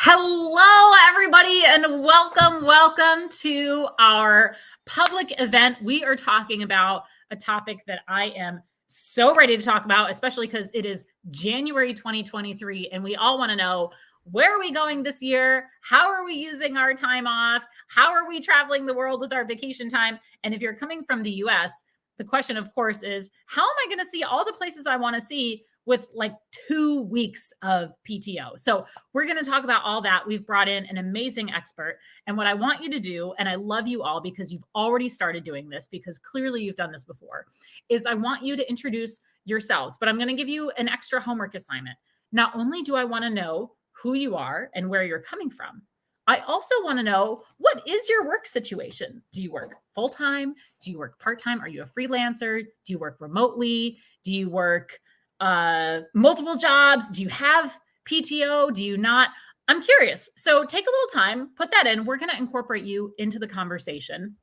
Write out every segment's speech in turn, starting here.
Hello, everybody, and welcome to our public event. We are talking about a topic that I am so ready to talk about, especially because it is January 2023, and we all want to know, where are we going this year? How are we using our time off? How are we traveling the world with our vacation time? And if you're coming from the US, the question, of course, is how am I going to see all the places I want to see with like 2 weeks of PTO? So we're going to talk about all that. We've brought in an amazing expert. And what I want you to do, and I love you all because you've already started doing this, because clearly you've done this before, is I want you to introduce yourselves. But I'm going to give you an extra homework assignment. Not only do I want to know who you are and where you're coming from, I also want to know, what is your work situation? Do you work full-time? Do you work part-time? Are you a freelancer? Do you work remotely? Do you work multiple jobs? Do you have PTO? Do you not? I'm curious. So take a little time, put that in. We're going to incorporate you into the conversation.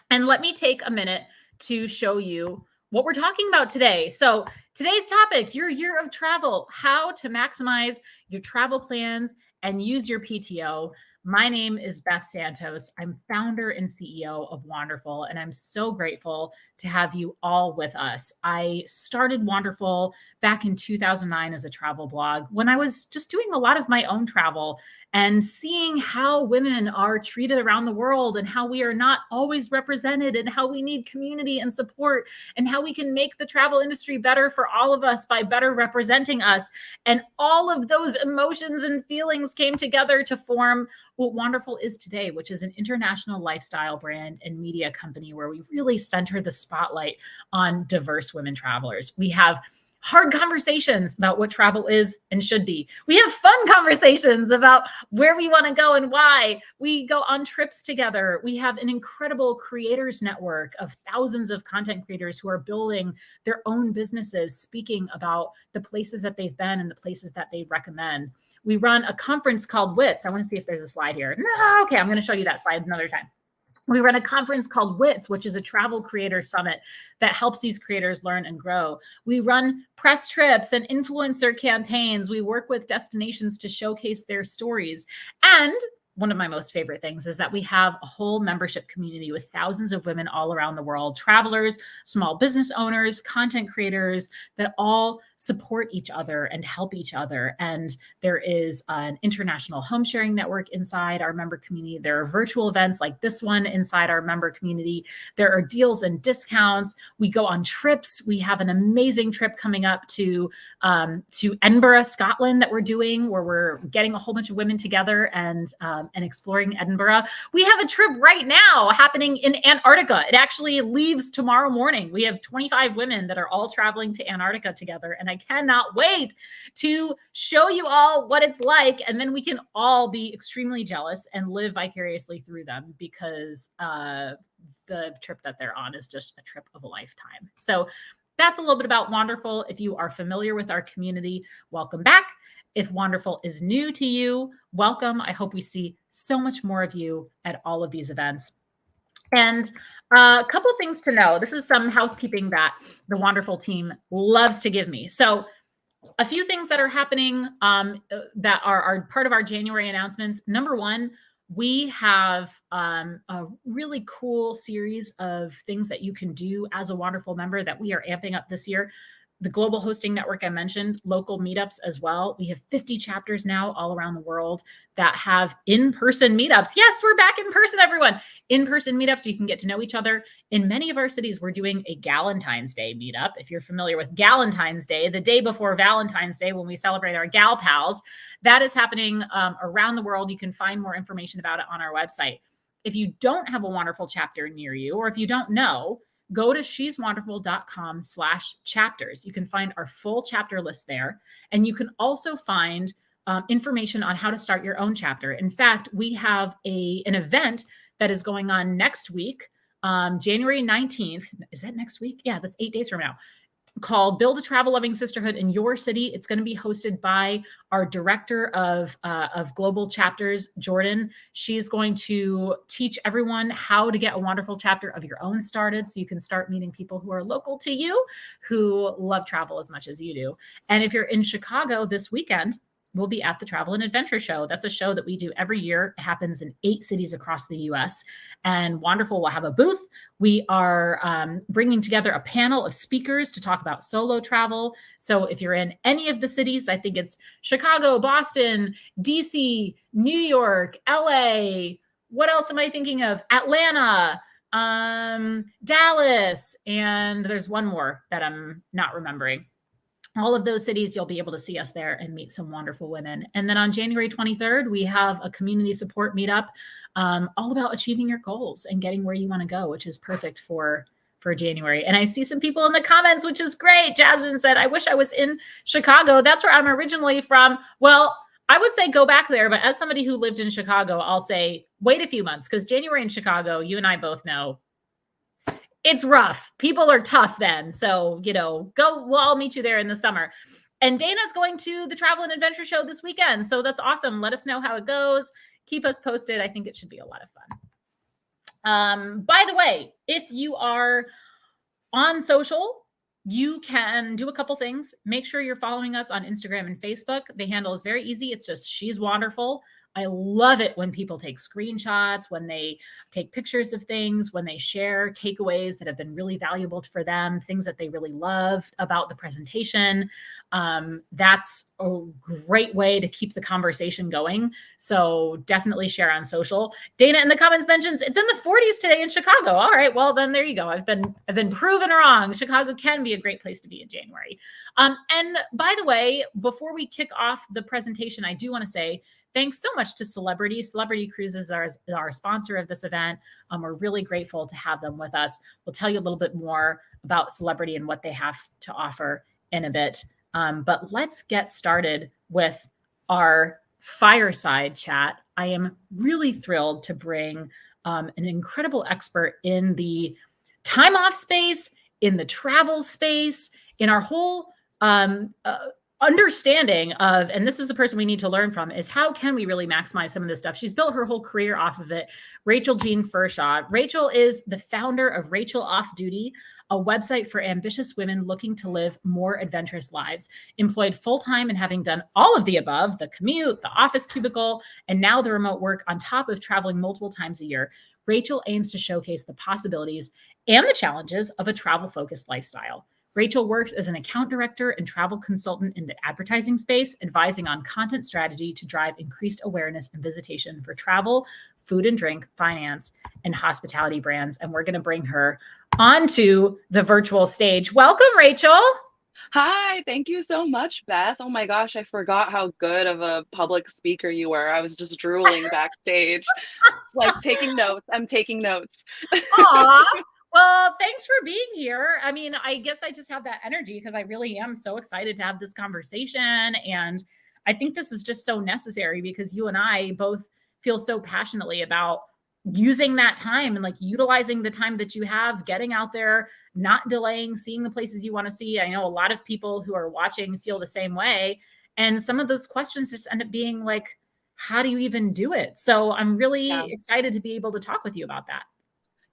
And let me take a minute to show you what we're talking about today. So today's topic, your year of travel, how to maximize your travel plans and use your PTO. My name is Beth Santos. I'm founder and CEO of Wonderful, and I'm so grateful to have you all with us. I started Wonderful back in 2009 as a travel blog when I was just doing a lot of my own travel and seeing how women are treated around the world and how we are not always represented and how we need community and support and how we can make the travel industry better for all of us by better representing us. And all of those emotions and feelings came together to form what Wonderful is today, which is an international lifestyle brand and media company where we really center the spotlight on diverse women travelers. We have hard conversations about what travel is and should be. We have fun conversations about where we want to go and why. We go on trips together. We have an incredible creators network of thousands of content creators who are building their own businesses, speaking about the places that they've been and the places that they recommend. We run a conference called WITS. I want to see if there's a slide here. No, okay, I'm going to show you that slide another time. We run a conference called WITS, which is a travel creator summit that helps these creators learn and grow. We run press trips and influencer campaigns. We work with destinations to showcase their stories. And one of my most favorite things is that we have a whole membership community with thousands of women all around the world, travelers, small business owners, content creators that all support each other and help each other. And there is an international home sharing network inside our member community. There are virtual events like this one inside our member community. There are deals and discounts. We go on trips. We have an amazing trip coming up to Edinburgh, Scotland that we're doing, where we're getting a whole bunch of women together and exploring Edinburgh. We have a trip right now happening in Antarctica. It actually leaves tomorrow morning. We have 25 women that are all traveling to Antarctica together, and I cannot wait to show you all what it's like. And then we can all be extremely jealous and live vicariously through them, because the trip that they're on is just a trip of a lifetime. So that's a little bit about Wonderful. If you are familiar with our community, welcome back. If Wonderful is new to you, welcome. I hope we see so much more of you at all of these events. And a couple things to know. This is some housekeeping that the Wonderful team loves to give me. So a few things that are happening that are part of our January announcements. Number one, we have a really cool series of things that you can do as a Wonderful member that we are amping up this year. The global hosting network I mentioned, local meetups as well. We have 50 chapters now all around the world that have in-person meetups. Yes, we're back in person, everyone. In-person meetups, so you can get to know each other. In many of our cities, we're doing a Galentine's Day meetup. If you're familiar with Galentine's Day, the day before Valentine's Day, when we celebrate our gal pals, that is happening around the world. You can find more information about it on our website. If you don't have a Wonderful chapter near you, or if you don't know, go to sheswonderful.com/chapters. You can find our full chapter list there. And you can also find information on how to start your own chapter. In fact, we have an event that is going on next week, January 19th. Is that next week? Yeah, that's 8 days from now. Called Build a Travel Loving Sisterhood in Your City. It's going to be hosted by our director of global chapters, Jordan. She's going to teach everyone how to get a Wonderful chapter of your own started, so you can start meeting people who are local to you, who love travel as much as you do. And if you're in Chicago this weekend, will be at the Travel and Adventure Show. That's a show that we do every year. It happens in 8 cities across the US. And wonderful, we'll have a booth. We are bringing together a panel of speakers to talk about solo travel. So if you're in any of the cities, I think it's Chicago, Boston, DC, New York, LA, what else am I thinking of? Atlanta, Dallas, and there's one more that I'm not remembering. All of those cities, you'll be able to see us there and meet some wonderful women. And then on January 23rd, we have a community support meetup all about achieving your goals and getting where you want to go, which is perfect for January. And I see some people in the comments, which is great. Jasmine said, I wish I was in Chicago. That's where I'm originally from. Well, I would say go back there. But as somebody who lived in Chicago, I'll say wait a few months, because January in Chicago, you and I both know, it's rough. People are tough then. So, go, we'll all meet you there in the summer. And Dana's going to the Travel and Adventure Show this weekend. So that's awesome. Let us know how it goes. Keep us posted. I think it should be a lot of fun. By the way, if you are on social, you can do a couple things. Make sure you're following us on Instagram and Facebook. The handle is very easy. It's just She's Wonderful. I love it when people take screenshots, when they take pictures of things, when they share takeaways that have been really valuable for them, things that they really love about the presentation. That's a great way to keep the conversation going. So definitely share on social. Dana in the comments mentions it's in the 40s today in Chicago. All right, well then there you go. I've been proven wrong. Chicago can be a great place to be in January. And by the way, before we kick off the presentation, I do want to say thanks so much to Celebrity. Celebrity Cruises is our sponsor of this event. We're really grateful to have them with us. We'll tell you a little bit more about Celebrity and what they have to offer in a bit. But let's get started with our fireside chat. I am really thrilled to bring an incredible expert in the time off space, in the travel space, in our whole understanding of, and this is the person we need to learn from, is how can we really maximize some of this stuff? She's built her whole career off of it. Rachel Jean Firchau. Rachel is the founder of Rachel Off Duty, a website for ambitious women looking to live more adventurous lives. Employed full-time and having done all of the above, the commute, the office cubicle, and now the remote work on top of traveling multiple times a year, Rachel aims to showcase the possibilities and the challenges of a travel-focused lifestyle. Rachel works as an account director and travel consultant in the advertising space, advising on content strategy to drive increased awareness and visitation for travel, food and drink, finance, and hospitality brands. And we're going to bring her onto the virtual stage. Welcome, Rachel. Hi, thank you so much, Beth. Oh my gosh, I forgot how good of a public speaker you were. I was just drooling backstage. It's like taking notes. I'm taking notes. Aw. Well, thanks for being here. I mean, I guess I just have that energy because I really am so excited to have this conversation. And I think this is just so necessary because you and I both feel so passionately about using that time and like utilizing the time that you have, getting out there, not delaying, seeing the places you want to see. I know a lot of people who are watching feel the same way. And some of those questions just end up being like, how do you even do it? So I'm really excited to be able to talk with you about that.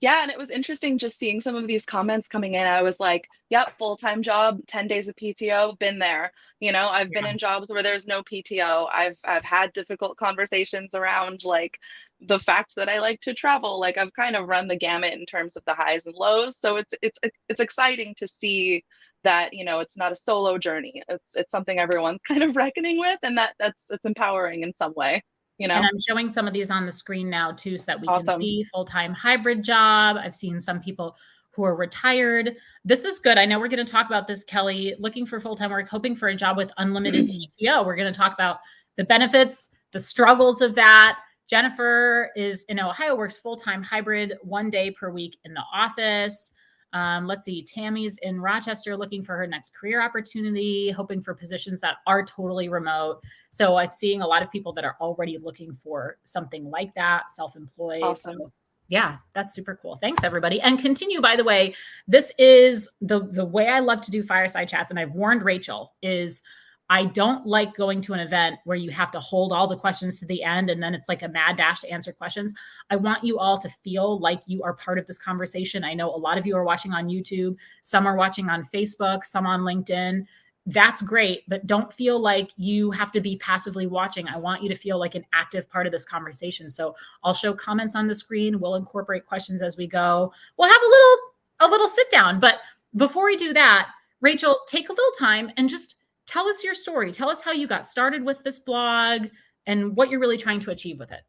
Yeah, and it was interesting just seeing some of these comments coming in. I was like, yep, full-time job, 10 days of PTO, been there. I've been in jobs where there's no PTO. I've had difficult conversations around like the fact that I like to travel. Like I've kind of run the gamut in terms of the highs and lows. So it's exciting to see that, it's not a solo journey. It's something everyone's kind of reckoning with, and that's empowering in some way. And I'm showing some of these on the screen now too, so that we can see full-time hybrid job. I've seen some people who are retired. This is good. I know we're going to talk about this, Kelly, looking for full-time work, hoping for a job with unlimited PTO. We're going to talk about the benefits, the struggles of that. Jennifer is in Ohio, works full-time hybrid 1 day per week in the office. Let's see, Tammy's in Rochester looking for her next career opportunity, hoping for positions that are totally remote. So I'm seeing a lot of people that are already looking for something like that, self-employed. Awesome. So yeah, that's super cool. Thanks, everybody. And continue, by the way, this is the way I love to do fireside chats. And I've warned Rachel is I don't like going to an event where you have to hold all the questions to the end and then it's like a mad dash to answer questions. I want you all to feel like you are part of this conversation. I know a lot of you are watching on YouTube. Some are watching on Facebook, some on LinkedIn. that's great, but don't feel like you have to be passively watching. I want you to feel like an active part of this conversation. So I'll show comments on the screen. We'll incorporate questions as we go. We'll have a little sit down. But before we do that, Rachel, take a little time and just tell us your story. Tell us how you got started with this blog and what you're really trying to achieve with it.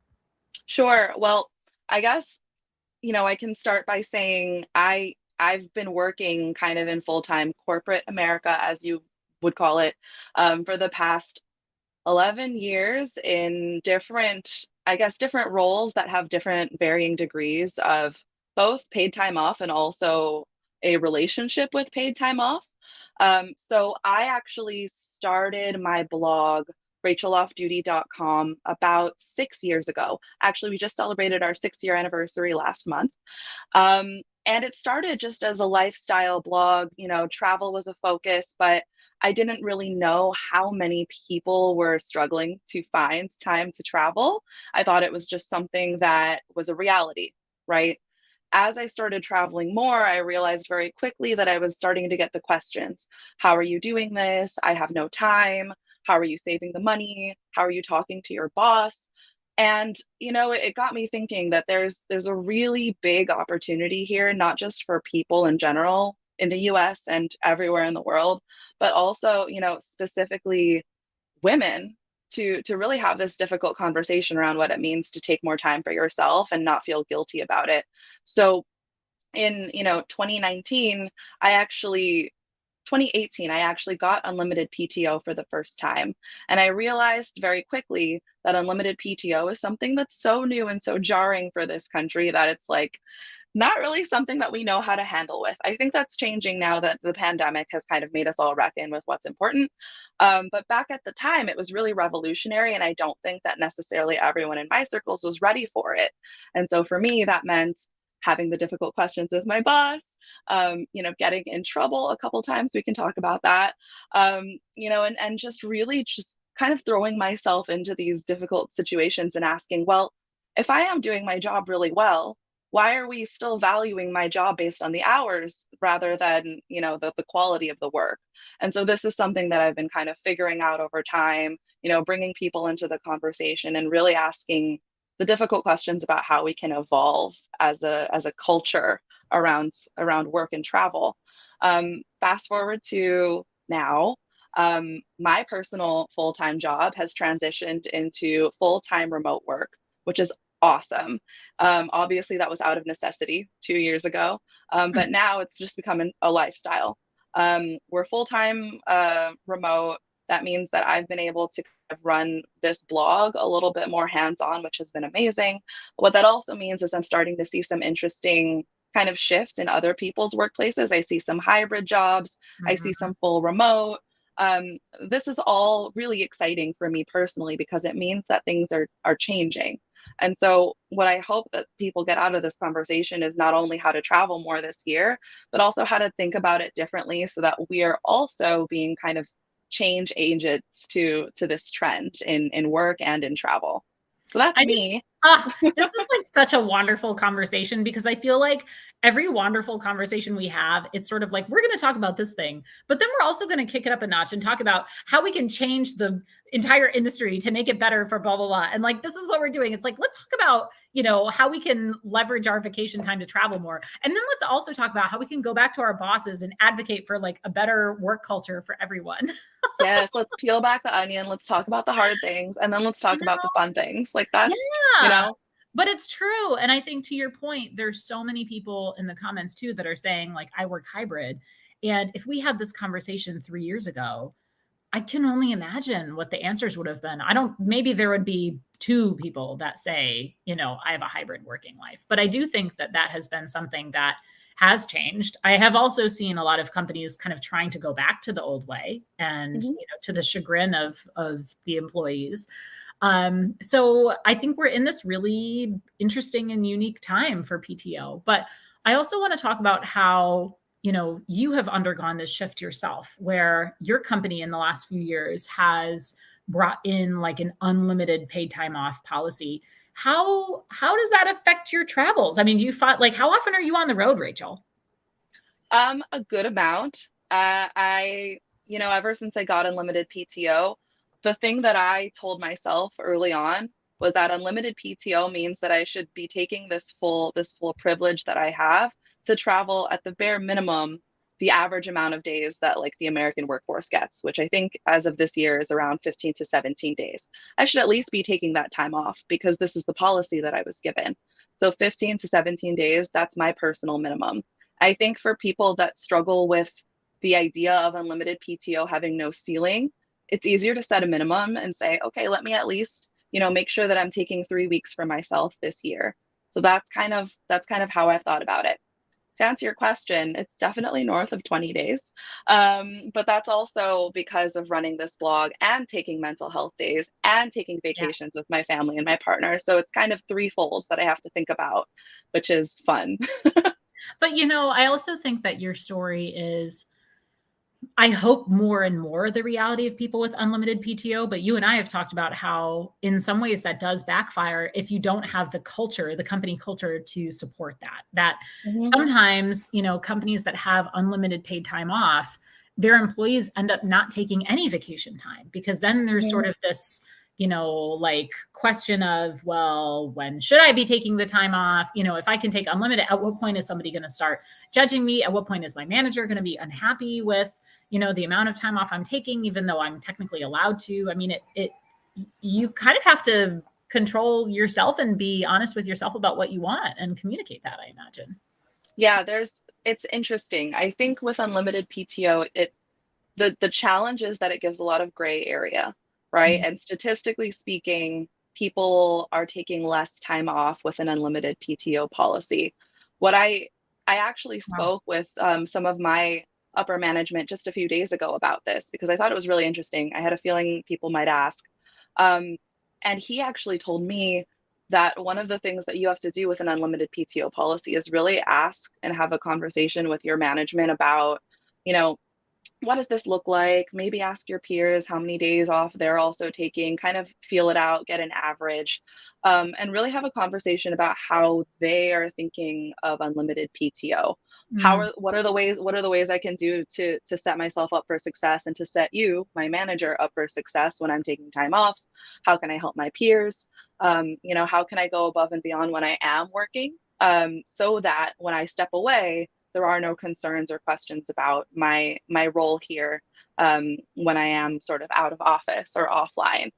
Sure. Well, I guess, I can start by saying I've been working kind of in full-time corporate America, as you would call it, for the past 11 years in different roles that have different varying degrees of both paid time off and also a relationship with paid time off. So I actually started my blog, racheloffduty.com, about 6 years ago. Actually, we just celebrated our 6 year anniversary last month. And it started just as a lifestyle blog. Travel was a focus, but I didn't really know how many people were struggling to find time to travel. I thought it was just something that was a reality, right? As I started traveling more, I realized very quickly that I was starting to get the questions. How are you doing this? I have no time. How are you saving the money? How are you talking to your boss? And it got me thinking that there's a really big opportunity here, not just for people in general in the US and everywhere in the world, but also, specifically women to really have this difficult conversation around what it means to take more time for yourself and not feel guilty about it. So in 2019, 2018, I actually got unlimited PTO for the first time. And I realized very quickly that unlimited PTO is something that's so new and so jarring for this country that it's like not really something that we know how to handle with. I think that's changing now that the pandemic has kind of made us all reckon with what's important. But back at the time, it was really revolutionary. And I don't think that necessarily everyone in my circles was ready for it. And so for me, that meant having the difficult questions with my boss, getting in trouble a couple times. We can talk about that, and just really just kind of throwing myself into these difficult situations and asking, well, if I am doing my job really well, why are we still valuing my job based on the hours rather than the quality of the work? And so this is something that I've been kind of figuring out over time, bringing people into the conversation and really asking the difficult questions about how we can evolve as a culture around work and travel. Fast forward to now, my personal full-time job has transitioned into full-time remote work, which is awesome. Obviously, that was out of necessity 2 years ago, but now it's just becoming a lifestyle. We're full-time remote. That means that I've been able to kind of run this blog a little bit more hands-on, which has been amazing. What that also means is I'm starting to see some interesting kind of shift in other people's workplaces. I see some hybrid jobs. I see some full remote. This is all really exciting for me personally because it means that things are changing. And so what I hope that people get out of this conversation is not only how to travel more this year, but also how to think about it differently so that we are also being kind of change agents to this trend in work and in travel. So that's me. This is like such a wonderful conversation because I feel like every wonderful conversation we have, it's sort of like, we're going to talk about this thing, but then we're also going to kick it up a notch and talk about how we can change the entire industry to make it better for blah, blah, blah. And like, this is what we're doing. It's like, let's talk about, how we can leverage our vacation time to travel more. And then let's also talk about how we can go back to our bosses and advocate for like a better work culture for everyone. Yes, let's peel back the onion. Let's talk about the hard things and then let's talk about the fun things. Like that's, yeah. But it's true. And I think to your point, there's so many people in the comments too that are saying like, I work hybrid. And if we had this conversation 3 years ago, I can only imagine what the answers would have been. Maybe there would be 2 people that say, I have a hybrid working life. But I do think that that has been something that has changed. I have also seen a lot of companies kind of trying to go back to the old way and, to the chagrin of the employees. So I think we're in this really interesting and unique time for PTO. But I also want to talk about how, you have undergone this shift yourself, where your company in the last few years has brought in like an unlimited paid time off policy. How does that affect your travels? I mean, do you find like how often are you on the road, Rachel? A good amount. I ever since I got unlimited PTO, the thing that I told myself early on was that unlimited PTO means that I should be taking this full privilege that I have to travel at the bare minimum the average amount of days that like the American workforce gets, which I think as of this year is around 15 to 17 days. I should at least be taking that time off because this is the policy that I was given. So 15 to 17 days, that's my personal minimum. I think for people that struggle with the idea of unlimited PTO having no ceiling, it's easier to set a minimum and say, okay, let me at least, make sure that I'm taking 3 weeks for myself this year. So that's kind of how I've thought about it. To answer your question, it's definitely north of 20 days. But that's also because of running this blog and taking mental health days and taking Yeah. vacations with my family and my partner. So it's kind of threefold that I have to think about, which is fun. But I also think that your story is, I hope, more and more the reality of people with unlimited PTO. But you and I have talked about how in some ways that does backfire if you don't have the culture, the company culture, to support that Mhm. sometimes, companies that have unlimited paid time off, their employees end up not taking any vacation time, because then there's Mhm. sort of this, like question of, well, when should I be taking the time off? If I can take unlimited, at what point is somebody going to start judging me? At what point is my manager going to be unhappy with the amount of time off I'm taking, even though I'm technically allowed to? I mean, you kind of have to control yourself and be honest with yourself about what you want and communicate that, I imagine. Yeah, it's interesting. I think with unlimited PTO, the challenge is that it gives a lot of gray area, right? Mhm. And statistically speaking, people are taking less time off with an unlimited PTO policy. What I actually Wow. spoke with some of my upper management just a few days ago about this because I thought it was really interesting. I had a feeling people might ask. Um, and he actually told me that one of the things that you have to do with an unlimited PTO policy is really ask and have a conversation with your management about, you know, what does this look like? Maybe ask your peers how many days off they're also taking, kind of feel it out, get an average, and really have a conversation about how they are thinking of unlimited PTO. Mm. What are the ways I can do to set myself up for success and to set you, my manager, up for success when I'm taking time off? How can I help my peers? How can I go above and beyond when I am working, so that when I step away, there are no concerns or questions about my role here, when I am sort of out of office or offline.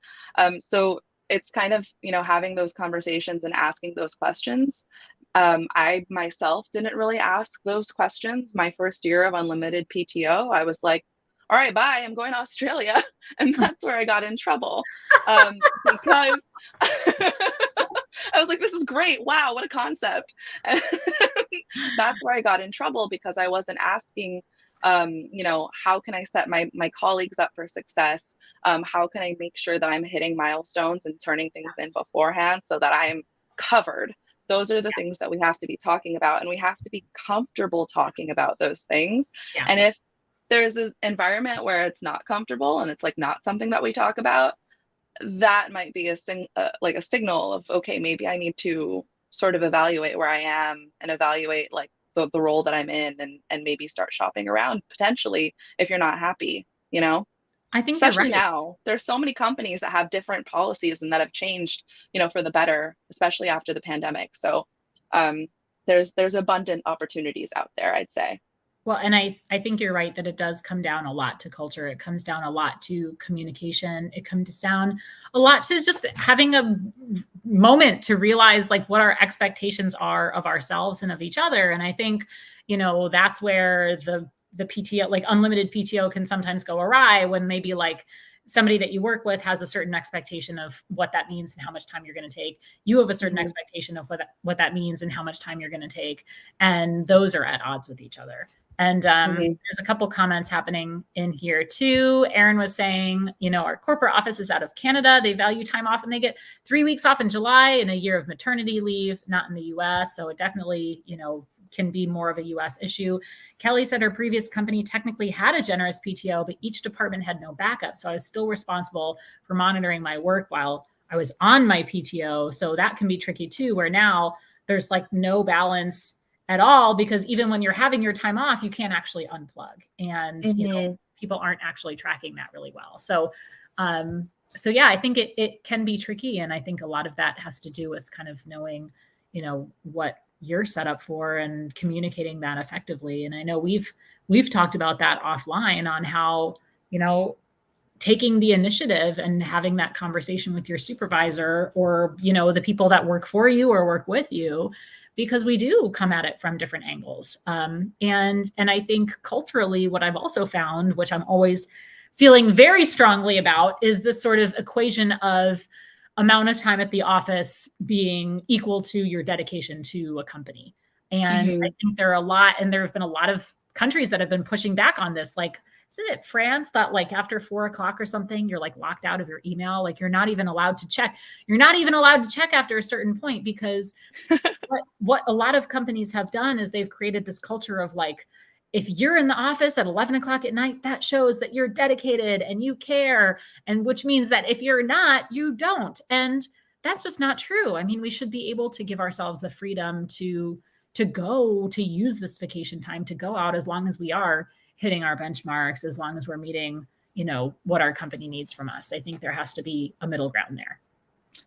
So it's kind of having those conversations and asking those questions. I myself didn't really ask those questions my first year of unlimited PTO. I was like, all right, bye, I'm going to Australia. And that's where I got in trouble, because I was like, this is great. Wow, what a concept. And that's where I got in trouble because I wasn't asking, how can I set my colleagues up for success? How can I make sure that I'm hitting milestones and turning things in beforehand so that I'm covered? Those are the things that we have to be talking about, and we have to be comfortable talking about those things. Yeah. And if there's this environment where it's not comfortable and it's like not something that we talk about, that might be like a signal of, okay, maybe I need to sort of evaluate where I am and evaluate like the role that I'm in, and maybe start shopping around potentially if you're not happy. I think you're Especially right. now, there's so many companies that have different policies and that have changed, for the better, especially after the pandemic. So um, there's abundant opportunities out there, I'd say. Well, and I think you're right that it does come down a lot to culture. It comes down a lot to communication. It comes down a lot to just having a moment to realize like what our expectations are of ourselves and of each other. And I think, that's where the PTO, like unlimited PTO, can sometimes go awry when maybe like somebody that you work with has a certain expectation of what that means and how much time you're going to take. You have a certain Mhm. expectation of what that means and how much time you're going to take. And those are at odds with each other. And Mhm. there's a couple comments happening in here too. Aaron was saying, our corporate office is out of Canada. They value time off and they get 3 weeks off in July and a year of maternity leave, not in the US. So it definitely, can be more of a US issue. Kelly said her previous company technically had a generous PTO, but each department had no backup. So I was still responsible for monitoring my work while I was on my PTO. So that can be tricky too, where now there's like no balance at all, because even when you're having your time off, you can't actually unplug. And, Mhm. people aren't actually tracking that really well. So, so yeah, I think it can be tricky. And I think a lot of that has to do with kind of knowing, what you're set up for and communicating that effectively. And I know we've talked about that offline on how, taking the initiative and having that conversation with your supervisor or, the people that work for you or work with you, because we do come at it from different angles. And I think culturally, what I've also found, which I'm always feeling very strongly about, is this sort of equation of amount of time at the office being equal to your dedication to a company. And I think there have been a lot of countries that have been pushing back on this. Like, isn't it France that like after 4 o'clock or something, you're like locked out of your email? Like you're not even allowed to check. You're not even allowed to check after a certain point, because what a lot of companies have done is they've created this culture of like, if you're in the office at 11 o'clock at night, that shows that you're dedicated and you care. And which means that if you're not, you don't. And that's just not true. I mean, we should be able to give ourselves the freedom to use this vacation time to go out, as long as we are hitting our benchmarks, as long as we're meeting, what our company needs from us. I think there has to be a middle ground there.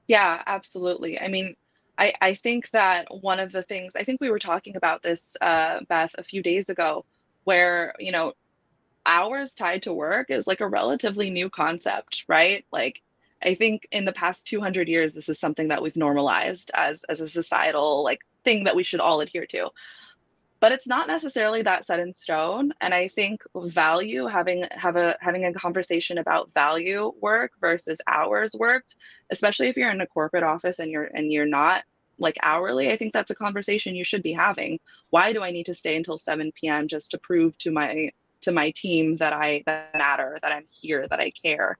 Yeah, absolutely. I mean, I think that one of the things, I think we were talking about this, Beth, a few days ago, where, hours tied to work is like a relatively new concept, right? Like, I think in the past 200 years, this is something that we've normalized as a societal like thing that we should all adhere to. But it's not necessarily that set in stone. And I think value, having a conversation about value work versus hours worked, especially if you're in a corporate office and you're not like hourly, I think that's a conversation you should be having. Why do I need to stay until 7 p.m. just to prove to my team that I matter, that I'm here, that I care?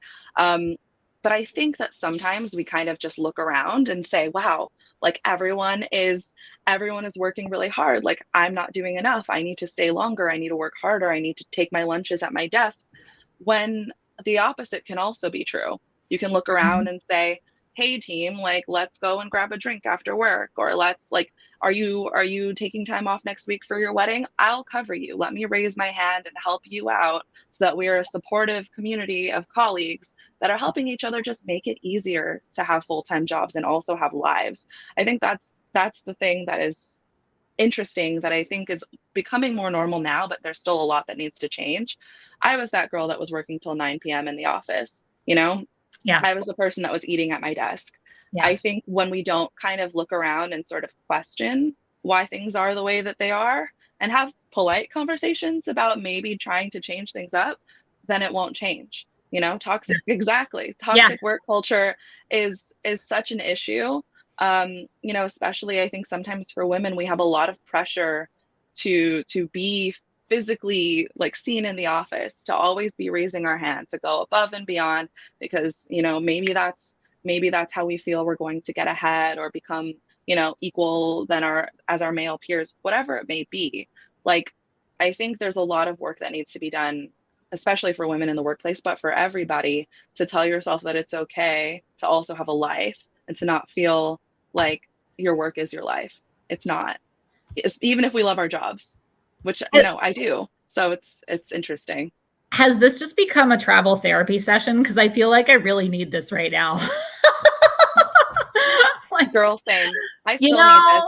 But I think that sometimes we kind of just look around and say, wow, like everyone is working really hard. Like I'm not doing enough. I need to stay longer. I need to work harder. I need to take my lunches at my desk. When the opposite can also be true. You can look around and say, hey team, like let's go and grab a drink after work, or let's like, are you taking time off next week for your wedding? I'll cover you. Let me raise my hand and help you out, so that we're a supportive community of colleagues that are helping each other just make it easier to have full-time jobs and also have lives. I think that's the thing that is interesting, that I think is becoming more normal now, but there's still a lot that needs to change. I was that girl that was working till 9 p.m. in the office, Yeah. I was the person that was eating at my desk. Yeah. I think when we don't kind of look around and sort of question why things are the way that they are and have polite conversations about maybe trying to change things up, then it won't change. Toxic, exactly. Toxic work culture is such an issue. Especially I think sometimes for women, we have a lot of pressure to be physically like seen in the office, to always be raising our hand, to go above and beyond, because maybe that's how we feel we're going to get ahead or become equal than our male peers, whatever it may be. Like, I think there's a lot of work that needs to be done, especially for women in the workplace, but for everybody, to tell yourself that it's okay to also have a life and to not feel like your work is your life. It's not. Even if we love our jobs, which I do. So it's interesting. Has this just become a travel therapy session? Because I feel like I really need this right now. Like, girl, same. I still need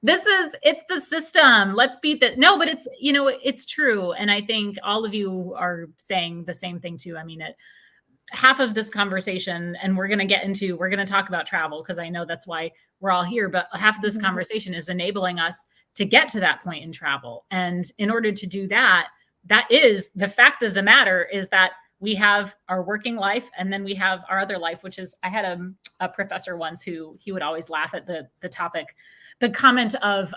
this. It's the system. Let's beat that. No, but it's true. And I think all of you are saying the same thing too. I mean, half of this conversation, and we're going to talk about travel, because I know that's why we're all here, but half of this conversation is enabling us to get to that point in travel. And in order to do that, that is the fact of the matter, is that we have our working life and then we have our other life, which is, I had a professor once who he would always laugh at the topic, the comment of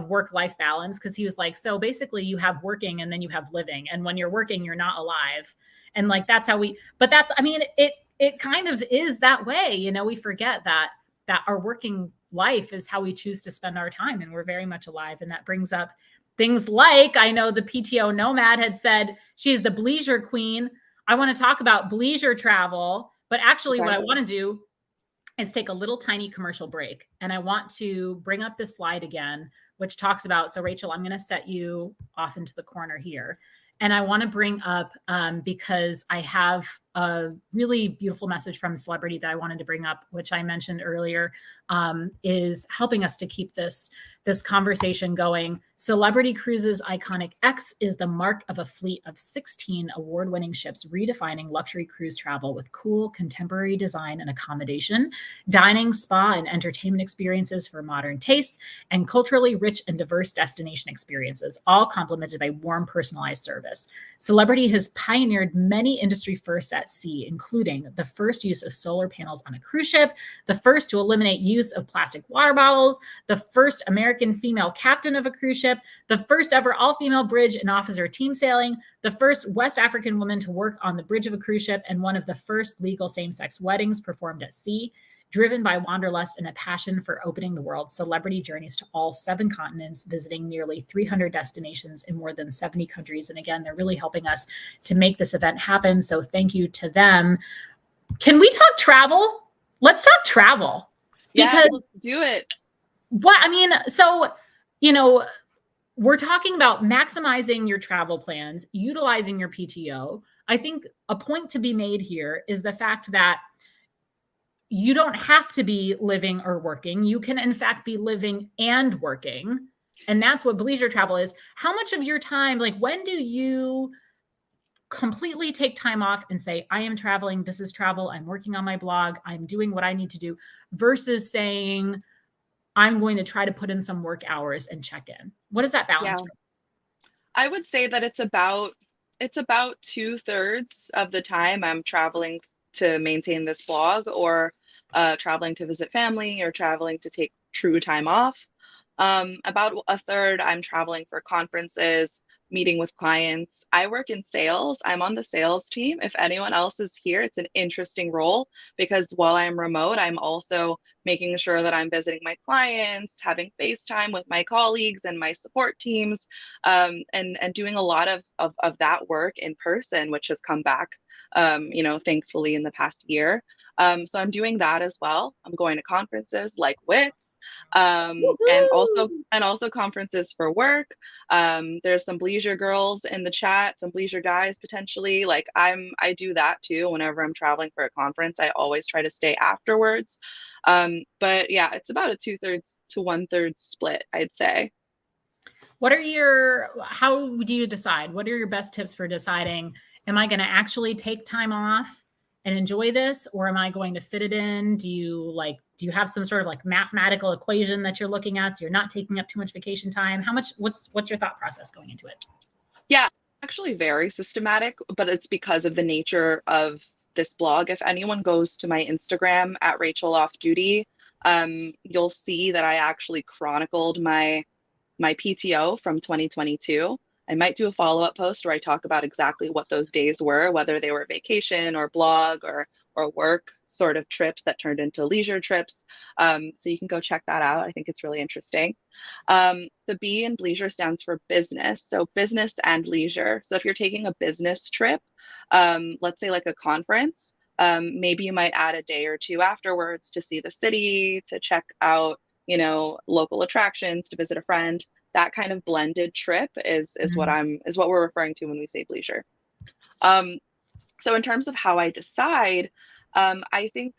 work-life balance. Cause he was like, so basically you have working and then you have living. And when you're working, you're not alive. And like, that's how it kind of is that way. We forget that our working life is how we choose to spend our time, and we're very much alive. And that brings up things like, I know the PTO Nomad had said she's the bleisure queen. I want to talk about bleisure travel, but actually what I want to do is take a little tiny commercial break. And I want to bring up this slide again, which talks about, so Rachel, I'm going to set you off into the corner here. And I want to bring up, because I have a really beautiful message from a celebrity that I wanted to bring up, which I mentioned earlier, is helping us to keep this conversation going. Celebrity Cruises' iconic X is the mark of a fleet of 16 award-winning ships redefining luxury cruise travel with cool contemporary design and accommodation, dining, spa, and entertainment experiences for modern tastes, and culturally rich and diverse destination experiences, all complemented by warm, personalized service. Celebrity has pioneered many industry firsts at sea, including the first use of solar panels on a cruise ship, the first to eliminate use of plastic water bottles, the first American female captain of a cruise ship, the first ever all-female bridge and officer team sailing, the first West African woman to work on the bridge of a cruise ship, and one of the first legal same-sex weddings performed at sea. Driven by wanderlust and a passion for opening the world, Celebrity journeys to all 7 continents, visiting nearly 300 destinations in more than 70 countries. And again, they're really helping us to make this event happen. So thank you to them. Can we talk travel? Let's talk travel. Yeah, let's do it. So, we're talking about maximizing your travel plans, utilizing your PTO. I think a point to be made here is the fact that you don't have to be living or working. You can, in fact, be living and working. And that's what leisure travel is. How much of your time, like when do you completely take time off and say, I am traveling, this is travel, I'm working on my blog, I'm doing what I need to do, versus saying, I'm going to try to put in some work hours and check in? What is that balance? Yeah. I would say that it's about 2/3 of the time I'm traveling to maintain this blog, or traveling to visit family, or traveling to take true time off. About a third I'm traveling for conferences, meeting with clients. I work in sales. I'm on the sales team. If anyone else is here, it's an interesting role because while I'm remote, I'm also making sure that I'm visiting my clients, having FaceTime with my colleagues and my support teams, and doing a lot of that work in person, which has come back, thankfully in the past year. So I'm doing that as well. I'm going to conferences like WITS, and also conferences for work. There's some leisure girls in the chat, some leisure guys potentially. Like I do that too. Whenever I'm traveling for a conference, I always try to stay afterwards. But yeah, it's about a 2/3 to 1/3 split, I'd say. How do you decide? What are your best tips for deciding, am I going to actually take time off and enjoy this, or am I going to fit it in? Do you have some sort of like mathematical equation that you're looking at, so you're not taking up too much vacation time? What's your thought process going into it? Yeah, actually very systematic, but it's because of the nature of this blog. If anyone goes to my Instagram at Rachel Off Duty, you'll see that I actually chronicled my PTO from 2022. I might do a follow-up post where I talk about exactly what those days were, whether they were vacation or blog or work sort of trips that turned into leisure trips. So you can go check that out. I think it's really interesting. The B in leisure stands for business. So business and leisure. So if you're taking a business trip, let's say like a conference, maybe you might add a day or two afterwards to see the city, to check out, local attractions, to visit a friend. That kind of blended trip is what we're referring to when we say leisure. So in terms of how I decide, I think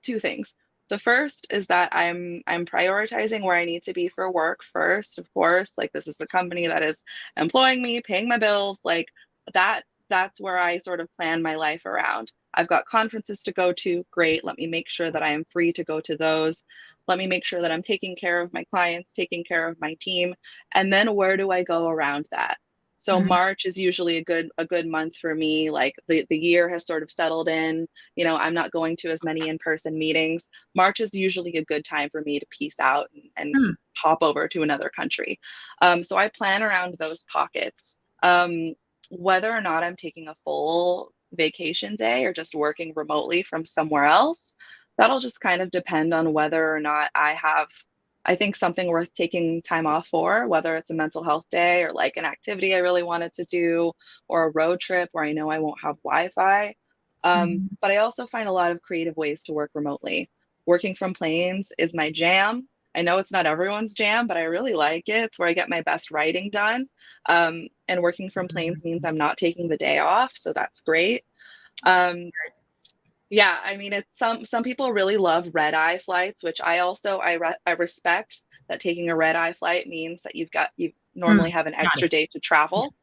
2 things. The first is that I'm prioritizing where I need to be for work first, of course. Like this is the company that is employing me, paying my bills, like that's where I sort of plan my life around. I've got conferences to go to. Great. Let me make sure that I am free to go to those. Let me make sure that I'm taking care of my clients, taking care of my team. And then where do I go around that? So March is usually a good month for me. Like the year has sort of settled in. I'm not going to as many in-person meetings. March is usually a good time for me to peace out and hop over to another country. So I plan around those pockets. Whether or not I'm taking a full vacation day or just working remotely from somewhere else, that'll just kind of depend on whether or not I think something worth taking time off for, whether it's a mental health day or like an activity I really wanted to do, or a road trip where I know I won't have Wi-Fi. But I also find a lot of creative ways to work remotely. Working from planes is my jam. I know it's not everyone's jam, but I really like it. It's where I get my best writing done. And working from planes means I'm not taking the day off, so that's great. Um, yeah, I mean, it's some people really love red eye flights, which I respect that taking a red eye flight means that you normally Mm, have an got extra it. day to Yeah, travel.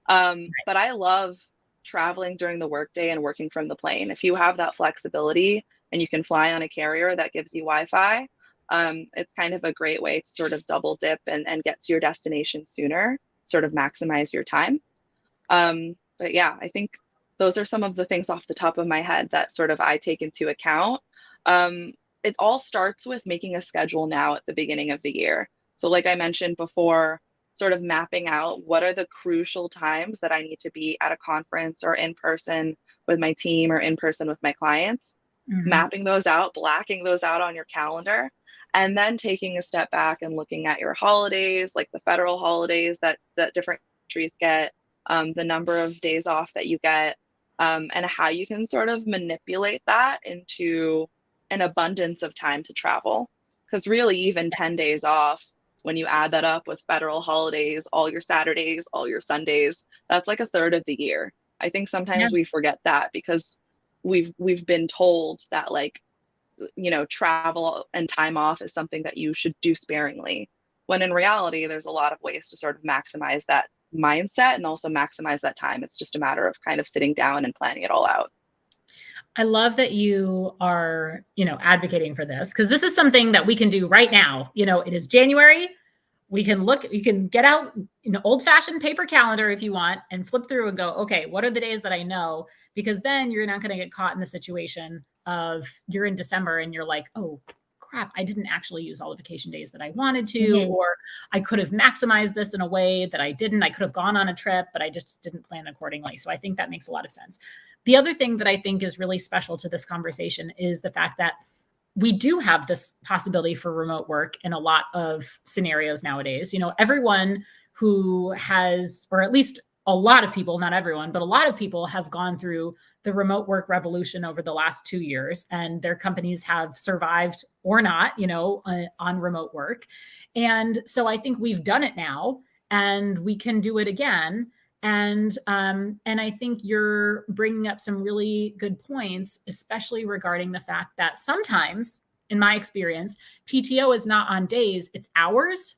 right. But I love traveling during the workday and working from the plane. If you have that flexibility and you can fly on a carrier that gives you Wi-Fi, it's kind of a great way to sort of double dip and get to your destination sooner, sort of maximize your time. But yeah, I think those are some of the things off the top of my head that sort of I take into account. It all starts with making a schedule now at the beginning of the year. So, like I mentioned before, sort of mapping out what are the crucial times that I need to be at a conference or in person with my team or in person with my clients, Hmm. mapping those out, blacking those out on your calendar, and then taking a step back and looking at your holidays, like the federal holidays that different countries get, the number of days off that you get, and how you can sort of manipulate that into an abundance of time to travel. Because really, even 10 days off, when you add that up with federal holidays, all your Saturdays, all your Sundays, that's like a third of the year. I think Yeah. sometimes we forget that because we've been told that like, travel and time off is something that you should do sparingly. When in reality, there's a lot of ways to sort of maximize that mindset and also maximize that time. It's just a matter of kind of sitting down and planning it all out. I love that you are, advocating for this because this is something that we can do right now. It is January. We can look, you can get out an old fashioned paper calendar if you want and flip through and go, okay, what are the days that I know? Because then you're not going to get caught in the situation of you're in December and you're like, oh, crap, I didn't actually use all the vacation days that I wanted to, Mm-hmm. or I could have maximized this in a way that I didn't. I could have gone on a trip, but I just didn't plan accordingly. So I think that makes a lot of sense. The other thing that I think is really special to this conversation is the fact that we do have this possibility for remote work in a lot of scenarios nowadays. Everyone who has, or at least a lot of people, not everyone, but a lot of people have gone through the remote work revolution over the last 2 years, and their companies have survived or not, on remote work. And so I think we've done it now, and we can do it again. And I think you're bringing up some really good points, especially regarding the fact that sometimes, in my experience, PTO is not on days, it's hours.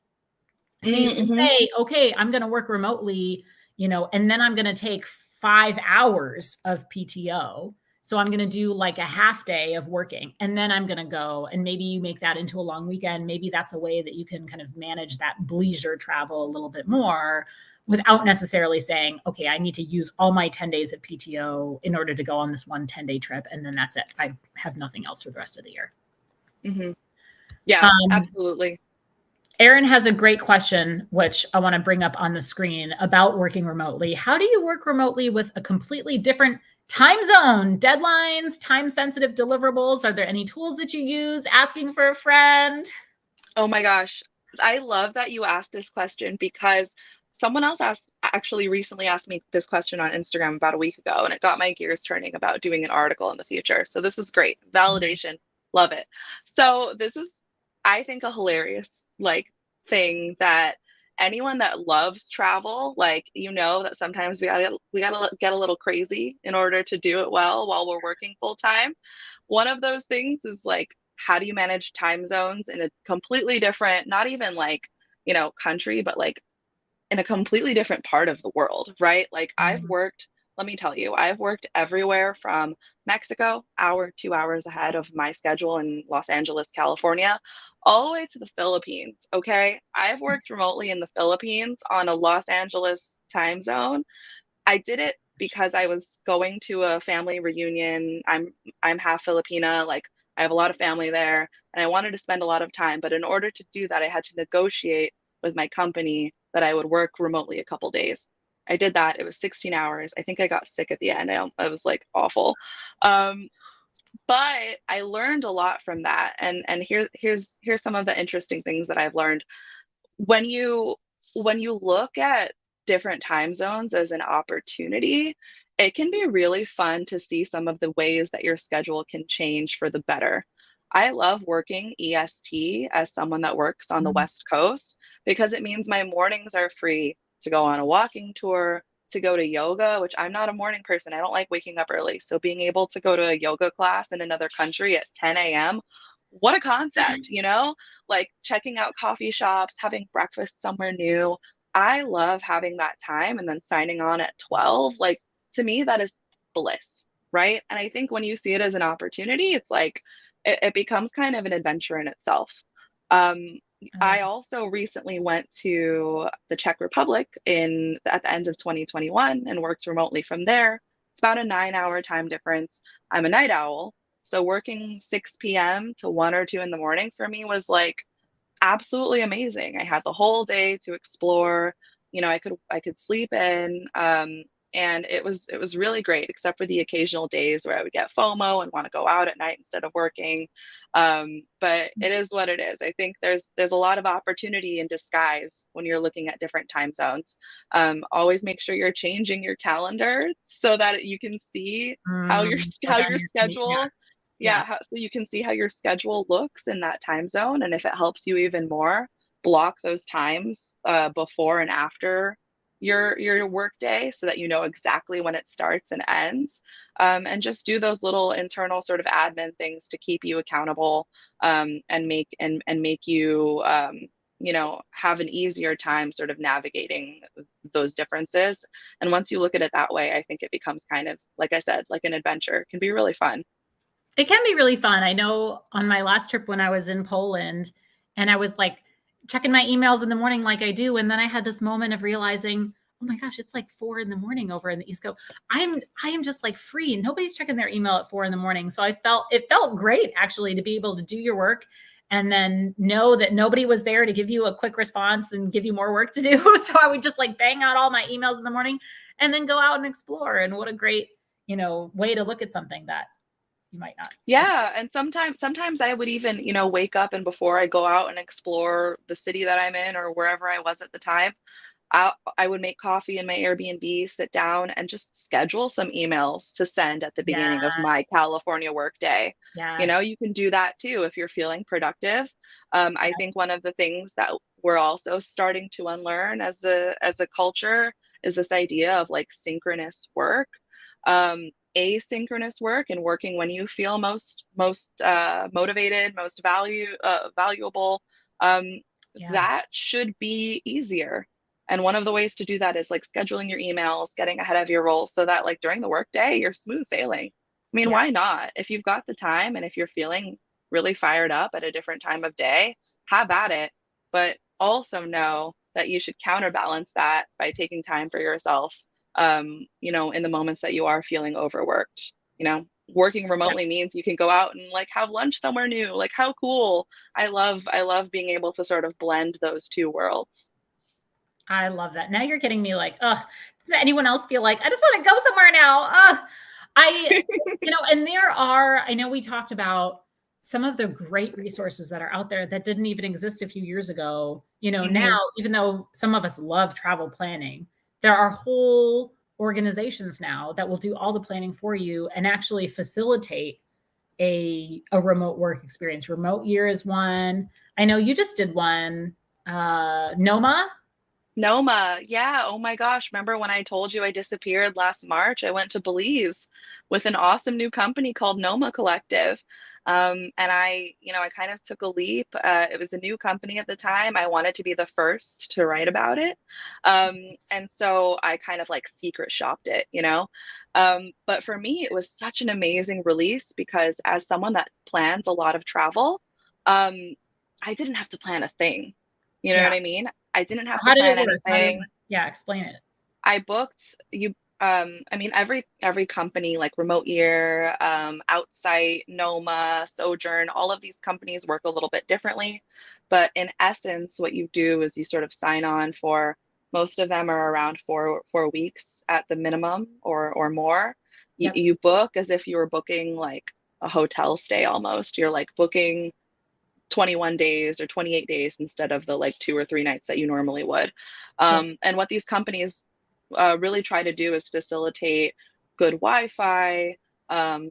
So you can Mm-hmm. say, okay, I'm going to work remotely, and then I'm going to take 5 hours of PTO. So I'm going to do like a half day of working, and then I'm going to go, and maybe you make that into a long weekend. Maybe that's a way that you can kind of manage that bleisure travel a little bit more without necessarily saying, okay, I need to use all my 10 days of PTO in order to go on this one 10-day trip. And then that's it. I have nothing else for the rest of the year. Mm-hmm. Yeah, Um, absolutely. Erin has a great question, which I want to bring up on the screen about working remotely. How do you work remotely with a completely different time zone, deadlines, time sensitive deliverables? Are there any tools that you use? Asking for a friend? Oh my gosh. I love that you asked this question because someone else actually recently asked me this question on Instagram about a week ago, and it got my gears turning about doing an article in the future. So this is great. Validation. Nice. Love it. So this is, I think, a hilarious like thing that anyone that loves travel, like that sometimes we gotta get a little crazy in order to do it well while we're working full time. One of those things is like, how do you manage time zones in a completely different, not even like, country, but like in a completely different part of the world, right? Like let me tell you, I've worked everywhere from Mexico, 2 hours ahead of my schedule in Los Angeles, California, all the way to the Philippines. Okay. I've worked remotely in the Philippines on a Los Angeles time zone. I did it because I was going to a family reunion. I'm half Filipina, like I have a lot of family there, and I wanted to spend a lot of time, but in order to do that, I had to negotiate with my company that I would work remotely a couple days. I did that. It was 16 hours. I think I got sick at the end. I was like awful. Um, but I learned a lot from that. And here's some of the interesting things that I've learned when you look at different time zones as an opportunity, it can be really fun to see some of the ways that your schedule can change for the better. I love working EST as someone that works on the Mhm. West Coast because it means my mornings are free to go on a walking tour, to go to yoga, which I'm not a morning person. I don't like waking up early. So being able to go to a yoga class in another country at 10 a.m., what a concept, you know? Like checking out coffee shops, having breakfast somewhere new. I love having that time and then signing on at 12. Like to me, that is bliss, right? And I think when you see it as an opportunity, it's like it becomes kind of an adventure in itself. Um, I love I also recently went to the Czech Republic at the end of 2021 and worked remotely from there. It's about a 9 hour time difference. I'm a night owl, so working 6 p.m. to 1 or 2 in the morning for me was like absolutely amazing. I had the whole day to explore. You know, I could sleep in, and it was really great, except for the occasional days where I would get FOMO and want to go out at night instead of working. But it. it is what it is. I think there's a lot of opportunity in disguise when you're looking at different time zones. Always make sure you're changing your calendar so that you can see how Like on your your commute. Yeah. schedule, Yeah. yeah, so you can see how your schedule looks in that time zone. And if it helps you even more, block those times before and after your work day so that you know exactly when it starts and ends. And just do those little internal sort of admin things to keep you accountable, and make you have an easier time sort of navigating those differences. And once you look at it that way, I think it becomes kind of, like I said, like an adventure. It can be really fun. It can be really fun. I know on my last trip when I was in Poland and I was like checking my emails in the morning like I do. And then I had this moment of realizing, oh my gosh, it's like 4 in the morning over in the East Coast. I am just like free. Nobody's checking their email at 4 in the morning. So it felt great actually to be able to do your work and then know that nobody was there to give you a quick response and give you more work to do. So I would just like bang out all my emails in the morning and then go out and explore. And what a great, way to look at something that you might not have. Yeah, and sometimes I would even, wake up and before I go out and explore the city that I'm in or wherever I was at the time, I would make coffee in my Airbnb, sit down and just schedule some emails to send at the beginning of my Yes. California work day. Yes. You can do that too if you're feeling productive. I think one of the things that we're also starting to unlearn as a culture is this idea of like synchronous work. Asynchronous work and working when you feel most motivated, most valuable. Um, Yeah. that should be easier. And one of the ways to do that is like scheduling your emails, getting ahead of your roles so that like during the workday, you're smooth sailing. I mean, Yeah. why not? If you've got the time and if you're feeling really fired up at a different time of day, have at it. But also know that you should counterbalance that by taking time for yourself, in the moments that you are feeling overworked. Working Yeah. remotely means you can go out and like have lunch somewhere new. Like how cool. I love being able to sort of blend those two worlds. I love that. Now you're getting me like, oh, does anyone else feel like I just want to go somewhere now? I, and I know we talked about some of the great resources that are out there that didn't even exist a few years ago. Now, Mhm. even though some of us love travel planning, there are whole organizations now that will do all the planning for you and actually facilitate a remote work experience. Remote Year is one. I know you just did one. Noma. Noma, yeah. Oh my gosh. Remember when I told you I disappeared last March? I went to Belize with an awesome new company called Noma Collective. And I kind of took a leap. It was a new company at the time. I wanted to be the first to write about it. And so I kind of like secret shopped it. But for me, it was such an amazing release because as someone that plans a lot of travel, um, I didn't have to plan a thing. You know Yeah. what I mean? I didn't have to How did it plan work? How did it anything. work? Yeah, explain it. I booked you I mean every company like Remote Year, Outsite, Noma, Sojourn, all of these companies work a little bit differently. But in essence, what you do is you sort of sign on for most of them are around four weeks at the minimum or more. You, Yep. you book as if you were booking like a hotel stay almost. You're like booking 21 days or 28 days instead of the like 2 or 3 nights that you normally would. Yep. And what these companies really try to do is facilitate good Wi-Fi,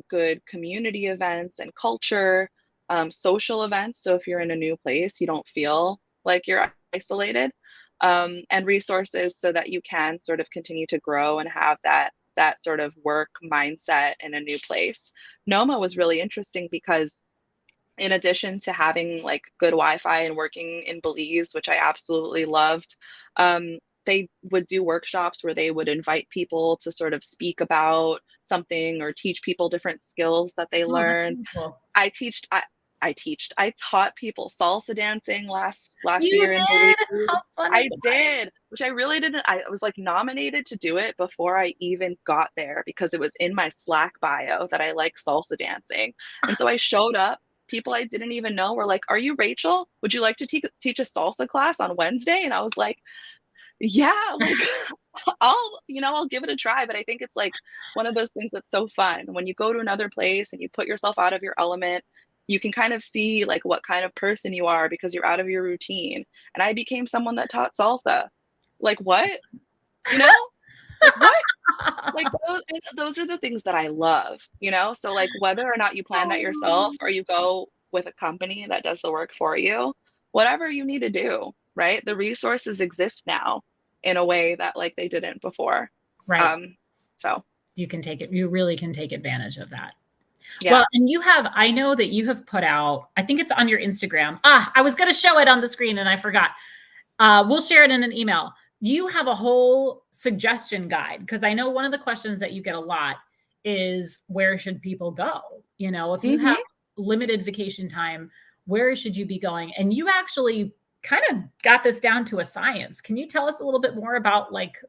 good community events and culture. social events. So if you're in a new place, you don't feel like you're isolated, and resources so that you can sort of continue to grow and have that sort of work mindset in a new place. Noma was really interesting because in addition to having like good Wi-Fi and working in Belize, which I absolutely loved, they would do workshops where they would invite people to sort of speak about something or teach people different skills that they Oh, that's learned. really cool. I teached I taught people salsa dancing last You year in Belize. did? How fun is I that? did, which I really didn't. I was like nominated to do it before I even got there because it was in my Slack bio that I like salsa dancing. And so I showed up. People I didn't even know were like, "Are you Rachel? Would you like to teach a salsa class on Wednesday?" And I was like, "Yeah, like I'll give it a try." But I think it's like one of those things that's so fun when you go to another place and you put yourself out of your element. You can kind of see like what kind of person you are because you're out of your routine. And I became someone that taught salsa. Like what? You know? Like what? Like those are the things that I love, you know? So like whether or not you plan that yourself Oh, or you go with a company that does the work for you, whatever you need to do, right? The resources exist now in a way that like they didn't before. right. Um, so You really can take advantage of that. Well, yeah. and I know that you have put out, I think it's on your Instagram. I was going to show it on the screen and I forgot. We'll share it in an email. You have a whole suggestion guide because I know one of the questions that you get a lot is where should people go? If you have Hmm. limited vacation time, where should you be going? And you actually kind of got this down to a science. Can you tell us a little bit more about like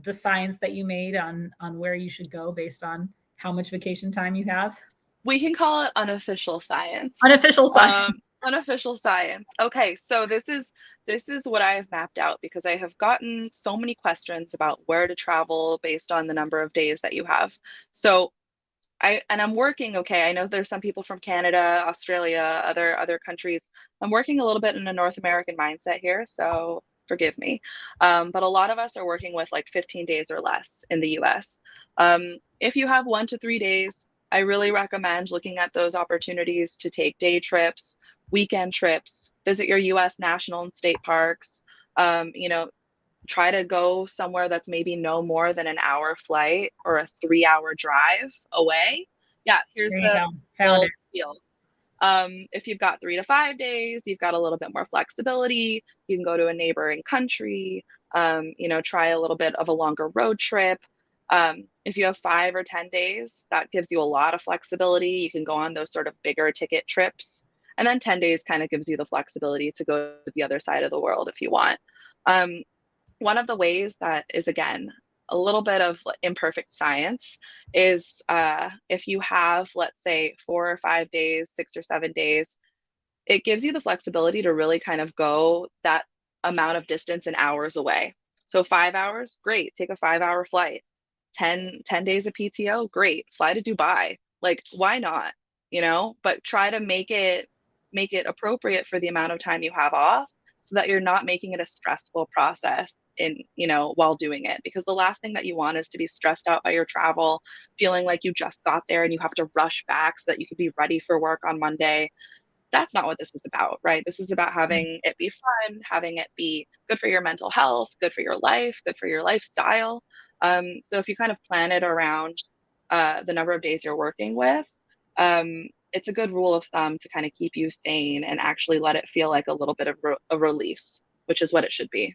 the science that you made on where you should go based on how much vacation time you have? We can call it unofficial science. Unofficial science. Unofficial science. Okay, so this is what I have mapped out because I have gotten so many questions about where to travel based on the number of days that you have. So I'm working, okay, I know there's some people from Canada, Australia, other countries. I'm working a little bit in a North American mindset here, so forgive me. But a lot of us are working with like 15 days or less in the US. If you have 1 to 3 days, I really recommend looking at those opportunities to take day trips, weekend trips, visit your US national and state parks. You know, try to go somewhere that's maybe no more than an hour flight or a 3 hour drive away. Yeah, here's There you the go. Found whole it. deal. If you've got 3 to 5 days, you've got a little bit more flexibility. You can go to a neighboring country, try a little bit of a longer road trip. If you have 5 or 10 days, that gives you a lot of flexibility. You can go on those sort of bigger ticket trips. And then 10 days kind of gives you the flexibility to go to the other side of the world if you want. Um, One of the ways that is, again, a little bit of imperfect science is if you have, let's say, 4 or 5 days, 6 or 7 days, it gives you the flexibility to really kind of go that amount of distance in hours away. So 5 hours, great, take a 5 hour flight. 10 days of PTO, great, fly to Dubai. Like, why not? But try to make it appropriate for the amount of time you have off so that you're not making it a stressful process while doing it, because the last thing that you want is to be stressed out by your travel, feeling like you just got there and you have to rush back so that you could be ready for work on Monday. That's not what this is about, right? This is about having it be fun, having it be good for your mental health, good for your life, good for your lifestyle. So if you kind of plan it around the number of days you're working with, it's a good rule of thumb to kind of keep you sane and actually let it feel like a little bit of a release, which is what it should be.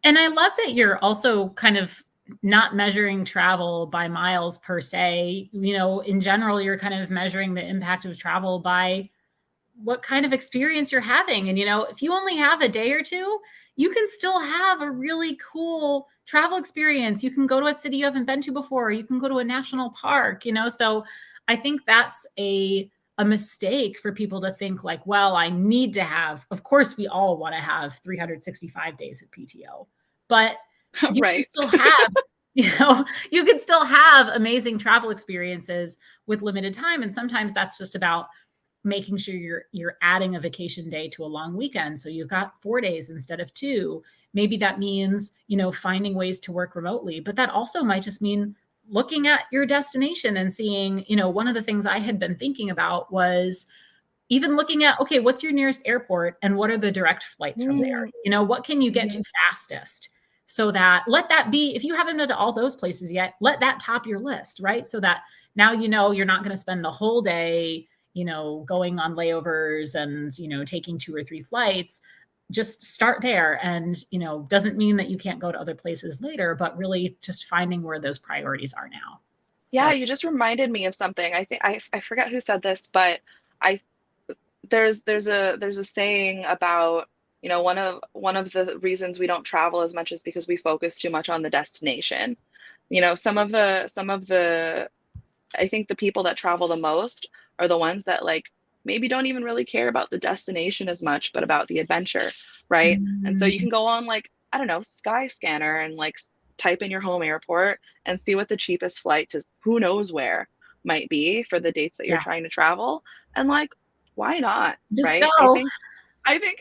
And I love that you're also kind of not measuring travel by miles per se. In general, you're kind of measuring the impact of travel by what kind of experience you're having. And, if you only have a day or two, you can still have a really cool travel experience. You can go to a city you haven't been to before. You can go to a national park, So I think that's a mistake for people to think like, well, I need to have, of course, we all want to have 365 days of PTO, but you can Right. still have, you can still have amazing travel experiences with limited time. And sometimes that's just about making sure you're adding a vacation day to a long weekend. So you've got 4 days instead of 2. Maybe that means, finding ways to work remotely, but that also might just mean looking at your destination and seeing, one of the things I had been thinking about was, even looking at, okay, what's your nearest airport and what are the direct flights from there? You know, what can you get to fastest? So that let that be, if you haven't been to all those places yet, let that top your list, right? So that now you know you're not going to spend the whole day, you know, going on layovers and, you know, taking 2 or 3 flights. Just start there. And, you know, doesn't mean that you can't go to other places later, but really just finding where those priorities are now. Yeah, So you just reminded me of something. I think I forget who said this, but I there's a saying about, you know, one of the reasons we don't travel as much is because we focus too much on the destination. You know, some of the I think the people that travel the most are the ones that like maybe don't even really care about the destination as much, but about the adventure, right? And so you mm, can go on like, I don't know, Skyscanner and like type in your home airport and see what the cheapest flight to who knows where might be for the dates that you're yeah, trying to travel. And like, why not, just right? go. I mean,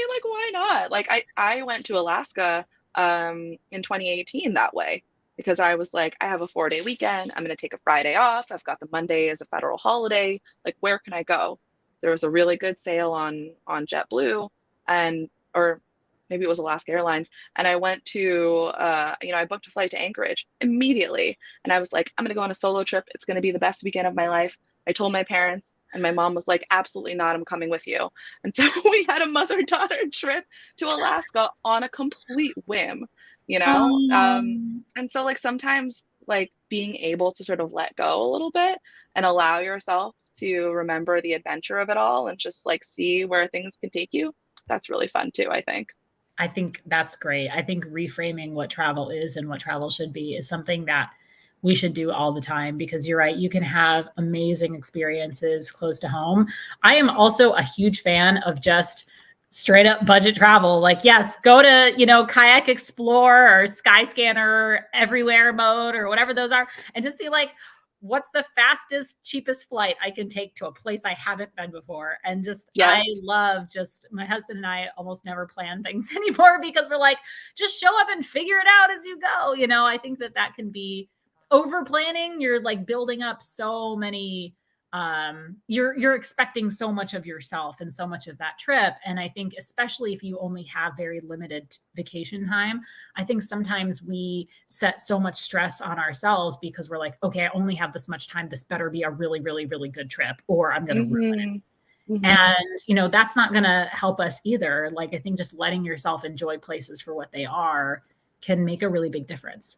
like, why not? Like, I went to Alaska in 2018 that way because I was like, I have a 4-day weekend. I'm going to take a Friday off. I've got the Monday as a federal holiday. Like, where can I go? There was a really good sale on JetBlue and or maybe it was Alaska Airlines. And I went to you know, I booked a flight to Anchorage immediately. And I was like, I'm going to go on a solo trip. It's going to be the best weekend of my life. I told my parents, and my mom was like, absolutely not. I'm coming with you. And so we had a mother-daughter trip to Alaska on a complete whim, you know? And so like sometimes like being able to sort of let go a little bit and allow yourself to remember the adventure of it all and just like see where things can take you, that's really fun too, I think. I think that's great. I think reframing what travel is and what travel should be is something that we should do all the time because you're right. You can have amazing experiences close to home. I am also a huge fan of just straight up budget travel. Like, yes, go to, you know, Kayak Explore or Skyscanner everywhere mode or whatever those are and just see like, what's the fastest, cheapest flight I can take to a place I haven't been before. And just, Yes. I love just my husband and I almost never plan things anymore because we're like, just show up and figure it out as you go. You know, I think that that can be over planning. You're like building up so many you're expecting so much of yourself and so much of that trip. And I think especially if you only have very limited vacation time, I think sometimes we set so much stress on ourselves because we're like, okay, I only have this much time. This better be a really, really, really good trip or I'm going to ruin it. Hmm. Hmm. And, you know, that's not going to help us either. Like, I think just letting yourself enjoy places for what they are can make a really big difference.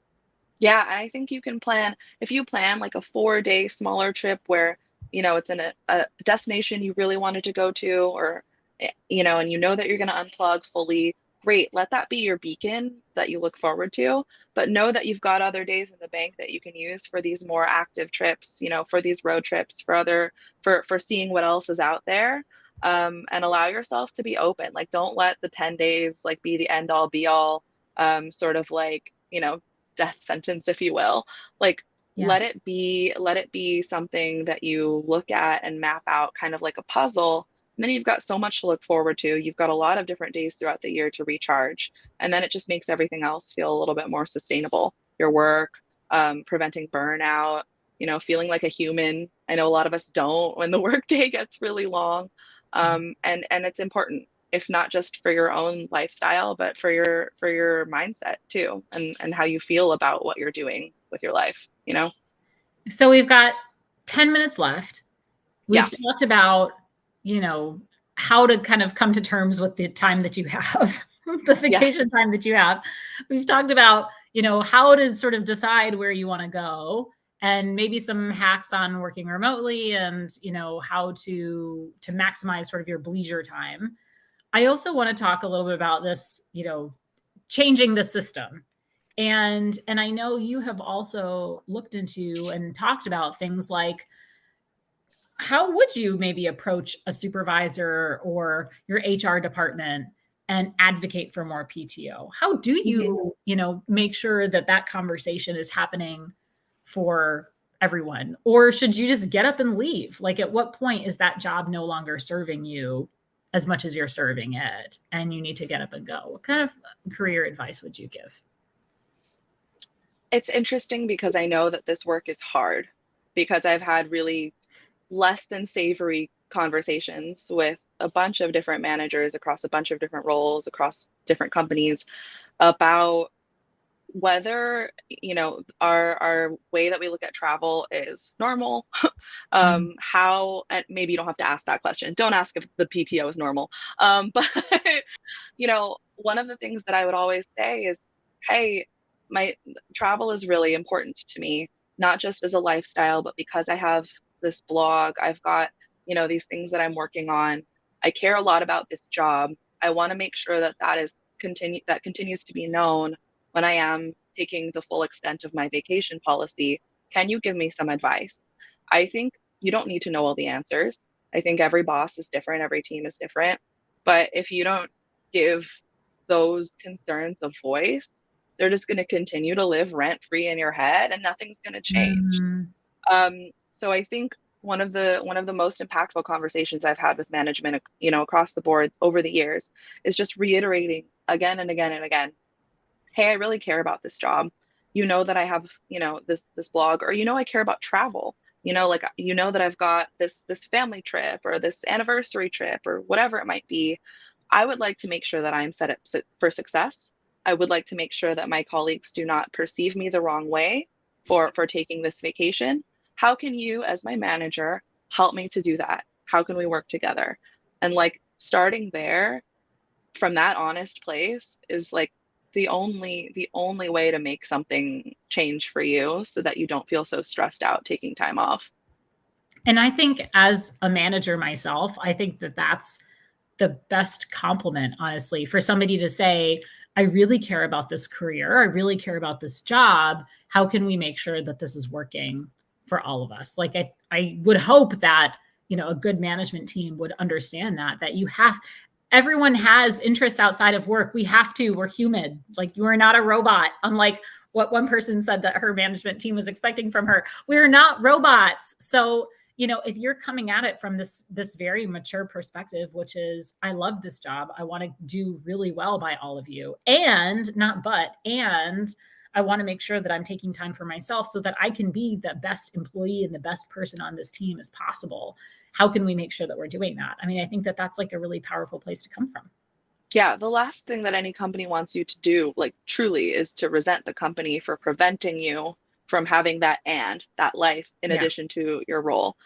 Yeah, I think you can plan if you plan like a 4-day smaller trip where, you know, it's in a destination you really wanted to go to, or, you know, and you know that you're going to unplug fully. Great. Let that be your beacon that you look forward to, but know that you've got other days in the bank that you can use for these more active trips, you know, for these road trips, for other, for seeing what else is out there. And allow yourself to be open. Like, don't let the 10 days like be the end all be all, sort of like, you know, death sentence, if you will. Like, Yeah. let it be something that you look at and map out kind of like a puzzle. And then you've got so much to look forward to. You've got a lot of different days throughout the year to recharge. And then it just makes everything else feel a little bit more sustainable. Your work, preventing burnout, you know, feeling like a human. I know a lot of us don't when the workday gets really long. And it's important, if not just for your own lifestyle, but for your mindset too, and how you feel about what you're doing with your life, you know? So we've got 10 minutes left. Yeah. We've talked about, you know, how to kind of come to terms with the time that you have, the Yes. vacation time that you have. We've talked about, you know, how to sort of decide where you want to go and maybe some hacks on working remotely and, you know, how to maximize sort of your leisure time. I also want to talk a little bit about this, you know, changing the system. And I know you have also looked into and talked about things like how would you maybe approach a supervisor or your HR department and advocate for more PTO? How do Mhm. you, you know, make sure that that conversation is happening for everyone? Or should you just get up and leave? Like, at what point is that job no longer serving you as much as you're serving it and you need to get up and go? What kind of career advice would you give? It's interesting because I know that this work is hard because I've had really less than savory conversations with a bunch of different managers across a bunch of different roles across different companies about whether, our way that we look at travel is normal. How, and maybe you don't have to ask that question. Don't ask if the PTO is normal. But one of the things that I would always say is, hey, my travel is really important to me, not just as a lifestyle, but because I have this blog, I've got, these things that I'm working on. I care a lot about this job. I want to make sure that that continues to be known when I am taking the full extent of my vacation policy. Can you give me some advice? I think you don't need to know all the answers. I think every boss is different, every team is different. But if you don't give those concerns a voice, they're just going to continue to live rent free in your head and nothing's going to change. So I think one of the most impactful conversations I've had with management, across the board over the years is just reiterating again and again and again, hey, I really care about this job. You know that I have, this blog, or I care about travel. Like that I've got this family trip or this anniversary trip or whatever it might be. I would like to make sure that I'm set up for success. I would like to make sure that my colleagues do not perceive me the wrong way for taking this vacation. How can you, as my manager, help me to do that? How can we work together? And like starting there from that honest place is like the only way to make something change for you so that you don't feel so stressed out taking time off. And I think as a manager myself, I think that that's the best compliment, honestly, for somebody to say, I really care about this career. I really care about this job. How can we make sure that this is working for all of us? Like, I would hope that, a good management team would understand that everyone has interests outside of work. We're human. Like, you are not a robot. Unlike what one person said that her management team was expecting from her. We're not robots. So, if you're coming at it from this very mature perspective, which is, I love this job. I want to do really well by all of you. And I want to make sure that I'm taking time for myself so that I can be the best employee and the best person on this team as possible. How can we make sure that we're doing that? I mean, I think that that's like a really powerful place to come from. Yeah, the last thing that any company wants you to do, like truly, is to resent the company for preventing you from having that life in addition to your role.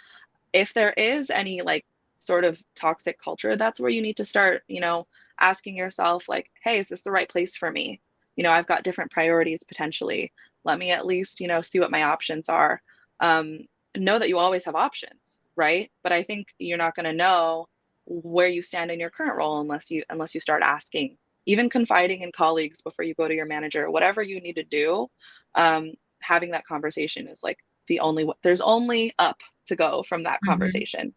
If there is any like sort of toxic culture, that's where you need to start, asking yourself like, hey, is this the right place for me? I've got different priorities potentially. Let me at least, see what my options are. Know that you always have options, right? But I think you're not going to know where you stand in your current role unless you start asking, even confiding in colleagues before you go to your manager, whatever you need to do. Having that conversation is like there's only up to go from that conversation,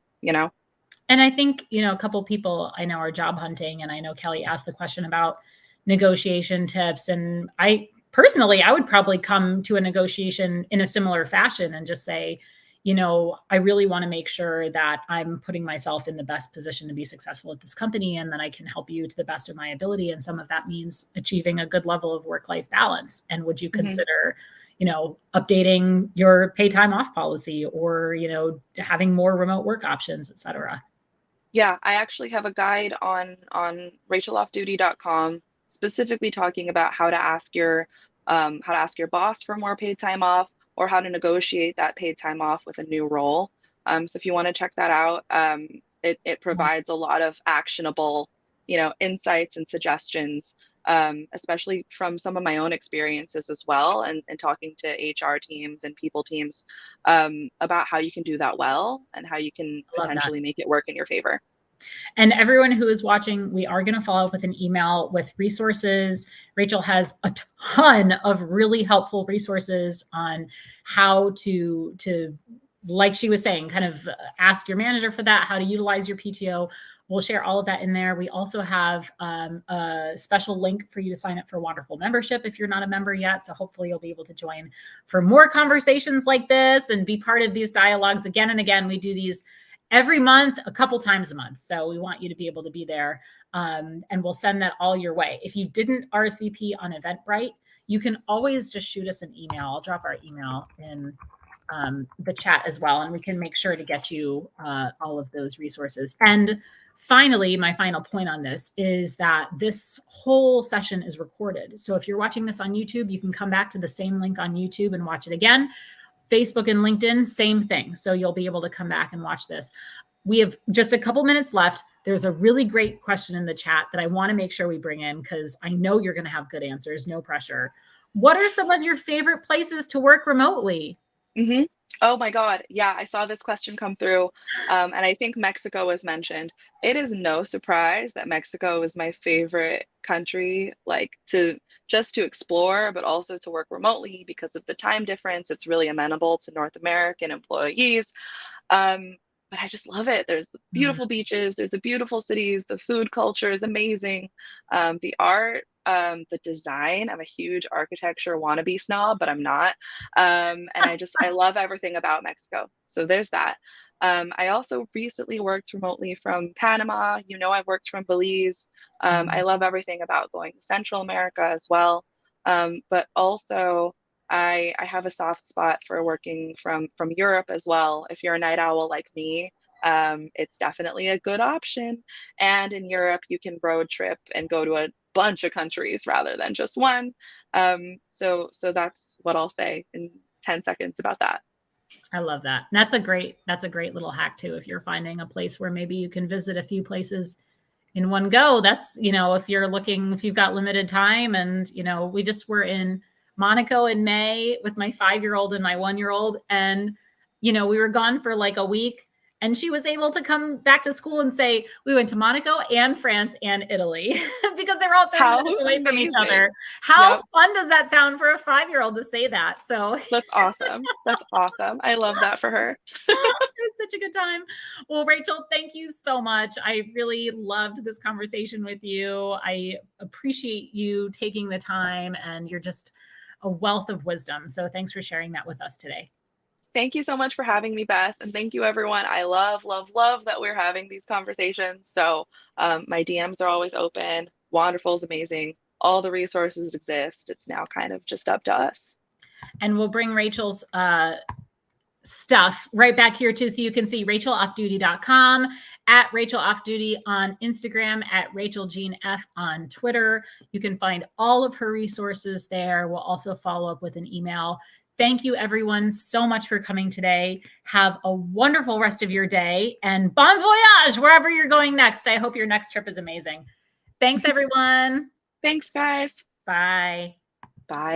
And I think, a couple people I know are job hunting, and I know Kelly asked the question about negotiation tips. And I would probably come to a negotiation in a similar fashion and just say, I really want to make sure that I'm putting myself in the best position to be successful at this company and that I can help you to the best of my ability. And some of that means achieving a good level of work-life balance. And would you consider, updating your pay time off policy or, having more remote work options, et cetera? Yeah, I actually have a guide on racheloffduty.com specifically talking about how to ask your boss for more paid time off or how to negotiate that paid time off with a new role. So if you want to check that out, it provides a lot of actionable, insights and suggestions, especially from some of my own experiences as well, and talking to HR teams and people teams about how you can do that well and how you can potentially make it work in your favor. And everyone who is watching, we are going to follow up with an email with resources. Rachel has a ton of really helpful resources on how to, like she was saying, kind of ask your manager for that, how to utilize your PTO. We'll share all of that in there. We also have a special link for you to sign up for Wonderful membership if you're not a member yet. So hopefully you'll be able to join for more conversations like this and be part of these dialogues again and again. We do these every month, a couple times a month. So we want you to be able to be there, and we'll send that all your way. If you didn't RSVP on Eventbrite, you can always just shoot us an email. I'll drop our email in the chat as well, and we can make sure to get you all of those resources. And finally, my final point on this is that this whole session is recorded. So if you're watching this on YouTube, you can come back to the same link on YouTube and watch it again. Facebook and LinkedIn, same thing. So you'll be able to come back and watch this. We have just a couple minutes left. There's a really great question in the chat that I want to make sure we bring in because I know you're going to have good answers, no pressure. What are some of your favorite places to work remotely? Mm-hmm. Oh my God. Yeah, I saw this question come through. And I think Mexico was mentioned. It is no surprise that Mexico is my favorite country, like to explore, but also to work remotely because of the time difference. It's really amenable to North American employees. But I just love it. There's beautiful beaches, there's the beautiful cities, the food culture is amazing. The art, the design. I'm a huge architecture wannabe snob, but I'm not. And I love everything about Mexico. So there's that. I also recently worked remotely from Panama. I've worked from Belize. I love everything about going to Central America as well. But also, I have a soft spot for working from Europe as well. If you're a night owl like me, it's definitely a good option. And in Europe, you can road trip and go to a bunch of countries rather than just one. So that's what I'll say in 10 seconds about that. I love that. That's a great little hack too. If you're finding a place where maybe you can visit a few places in one go, that's, if you've got limited time and, we just were in Monaco in May with my 5-year-old and my 1-year-old. And, we were gone for like a week and she was able to come back to school and say, we went to Monaco and France and Italy because they were all 30 minutes away from each other. How fun does that sound for a 5-year-old to say that? So that's awesome. That's awesome. I love that for her. It's such a good time. Well, Rachel, thank you so much. I really loved this conversation with you. I appreciate you taking the time and you're just a wealth of wisdom. So thanks for sharing that with us today. Thank you so much for having me, Beth. And thank you, everyone. I love, love, love that we're having these conversations. So my DMs are always open. Wonderful is amazing. All the resources exist. It's now kind of just up to us. And we'll bring Rachel's stuff right back here too. So you can see racheloffduty.com, at Rachel Off Duty on Instagram, at Rachel Jean F on Twitter. You can find all of her resources there. We'll also follow up with an email. Thank you everyone so much for coming today. Have a wonderful rest of your day and bon voyage wherever you're going next. I hope your next trip is amazing. Thanks everyone. Thanks guys. Bye. Bye.